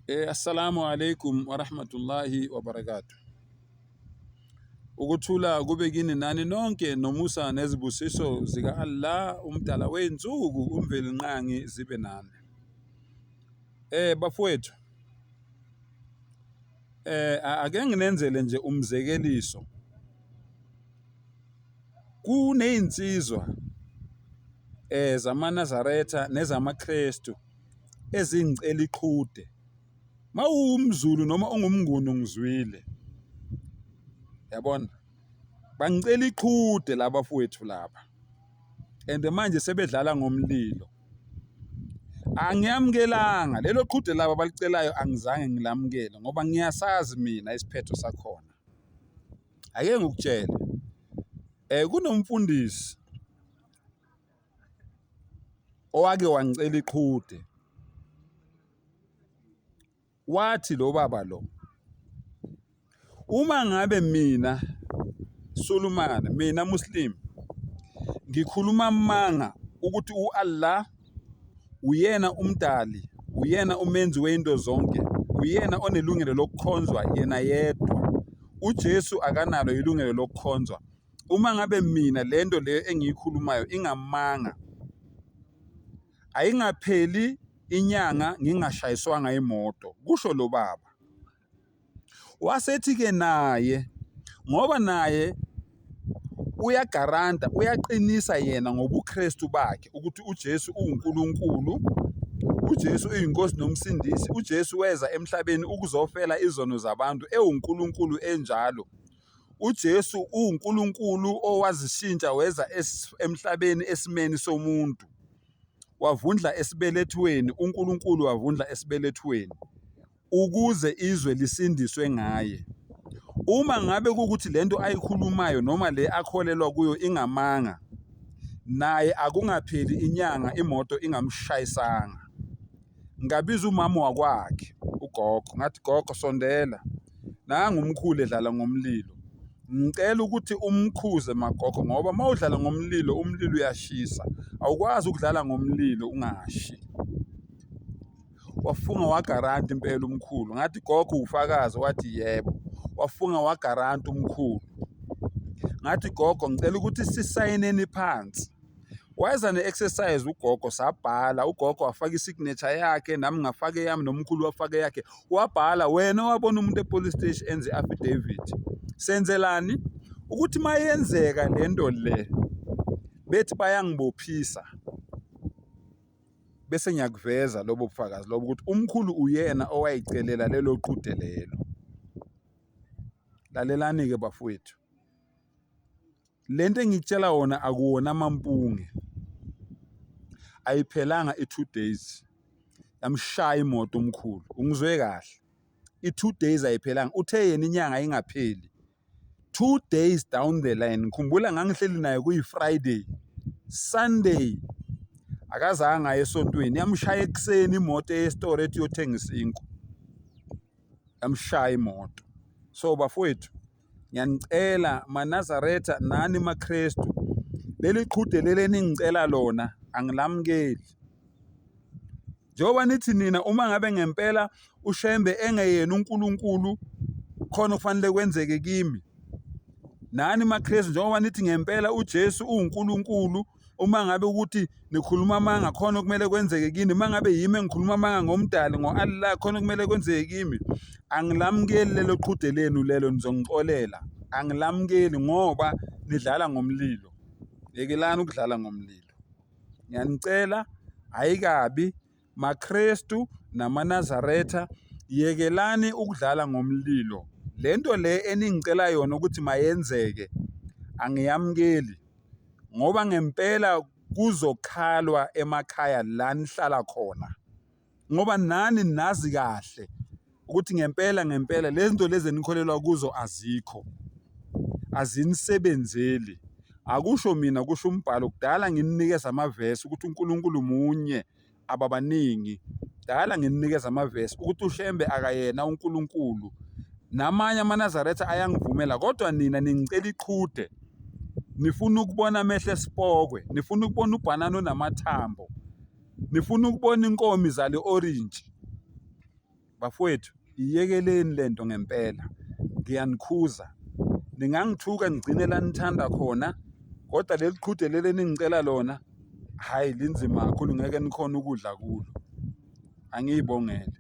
Assalamu alaikum wa rahmatullahi wa barakatuh. Ukuthula kube kini nani nonke nomusa nezibusiso zika Allah umdala wensuku umveli nqangi zibe nani. Bafowethu, ake nginenzele nje umzekeliso. Kunezinsizwa zamaNazaretha nezamaKristu ezingicela iqhude. MawumZulu noma ungumnguni ngizwile. Yabona? Bangicela iqhude laba bafowethu laba. Manje sebedlala ngomlilo. Angiyamukelanga lelo qhude laba balicelayo angizange ngilamukele ngoba ngiyasazi mina isiphetho sakhona. Ake ngikutshele. Kunomfundisi owake wangicela iqhude. Wathi lo baba lo, uma ngabe mina Sulumane, mina Muslim, ngikhuluma amanga ukuthi uAllah uyena umdali, uyena umenzi weinto zonke, uyena onelungelo lokukhonzwa yena yedwa. uJesu akanalo ilungelo lokukhonzwa. Uma ngabe mina lento le engiyikhulumayo ingamanga, ayingapheli inyanga ngingashayiswanga imoto, kusho lo baba. Wasethi ke naye ngoba naye uyagaranta, uyaqinisa yena ngobuKristu bakhe ukuthi uJesu uNkulunkulu, uJesu uyinkosi nomsindisi, uJesu weza emhlabeni ukuzofela izono zabantu, ewuNkulunkulu enjalo. uJesu uNkulunkulu owazishintsha weza emhlabeni esimeni somuntu. Wavundla esibelethweni, uNkulunkulu wavundla esibelethweni ukuze izwe lisindiswe ngaye. Uma ngabe ukuthi lento ayikhulumayo noma le akholelwa kuyo ingamanga, naye akungapheli inyanga imoto ingamshayisanga. Ngabiza umama wakwakhe, ugogo, ngathi gogo sondela, nanga umkhulu edlala ngomlilo. Ngicela ukuthi umkhuze magogo ngoba mawudlala ngomlilo umlilo uyashisa. Awukwazi ukudlala ngomlilo ungashi. Wafunga wagaranta impela umkhulu. Ngathi gogo ufakazi, wathi yebo. Wafunga wagaranta umkhulu. Ngathi gogo ngicela ukuthi sisayineni phansi. Wayeza ne-exercise ugogo, sabhala, ugogo wafaka isignature yakhe, nami ngafaka yami, nomkhulu wafaka yakhe. Wabhala, wena wabona umuntu epolice station enze affidavit. Senzelani? Ukuthi mayenzeka lento le, bethi bayangibophisa. Bese ngiyakuveza lobo bufakazi lobo ukuthi umkhulu uyena owayicelela lelo qhude lelo. Lalelani ke bafowethu. Lento engitshela wona akuwona amampunge. Ayiphelanga i2 days. Yamshaya imoto omkhulu. Ungizwe kahle. I2 days ayiphelanga. Uthe yena inyanga ingapheli. 2 days down the line. Ngikhumbula ngangihleli naye kuyiFriday. Sunday akazange aye esontweni, yamshaya ekseni imoto yesitore ethi yothengisa inkwi. Yamshaya imoto. So bafowethu, ngiyanicela maNazaretha nani maKristu, leli qhude leli ningicela lona angilamukeli. Njengoba nithi nina uma ngabe ngempela uShembe engeyena uNkulunkulu khona kufanele kwenzeke kimi. Nani maKristu njengoba nithi ngempela uJesu uNkulunkulu, uma ngabe ukuthi nikhuluma amanga khona kumele kwenzeke kini, mangabe yimi engikhuluma amanga ngomdali ngoAllah khona kumele kwenzeke kimi. Angilamukeli lelo qhude lenu lelo nizongixolela. Angilamukeli ngoba nidlala ngomlilo. Yekelani ukudlala ngomlilo. Ngiyanicela ayikabi maKristu namaNazaretha, yekelani ukudlala ngomlilo. Lento le eningicela yona ukuthi mayenzeke angiyamukeli. Ngoba ngempela kuzokhalwa emakhaya la nihlala khona. Ngoba nani nazi kahle ukuthi ngempela lezinto lezi enikholelwa kuzo azikho. Azinisebenzeli. Akusho mina, kusho umbhalo. Kudala ngininikeza amavesi ukuthi uNkulunkulu munye ababaningi. Kudala ngininikeza amavesi ukuthi uShembe akayena uNkulunkulu. Namanye amaNazaretha ayangivumela kodwa nina ningicela iqhude. Nifuna ukubona amehlo esipokwe, nifuna ukubona ubhanana onamathambo, nifuna ukubona inkomo izale orange. bafowethu, iyekeleni lento ngempela. Ngiyanikhuza. Ningangithuka nigcine la nithanda khona, kodwa leli qhude leli ningicela lona, hayi linzima kakhulu, ngeke nikhona ukudla kulo. Angiyibongele.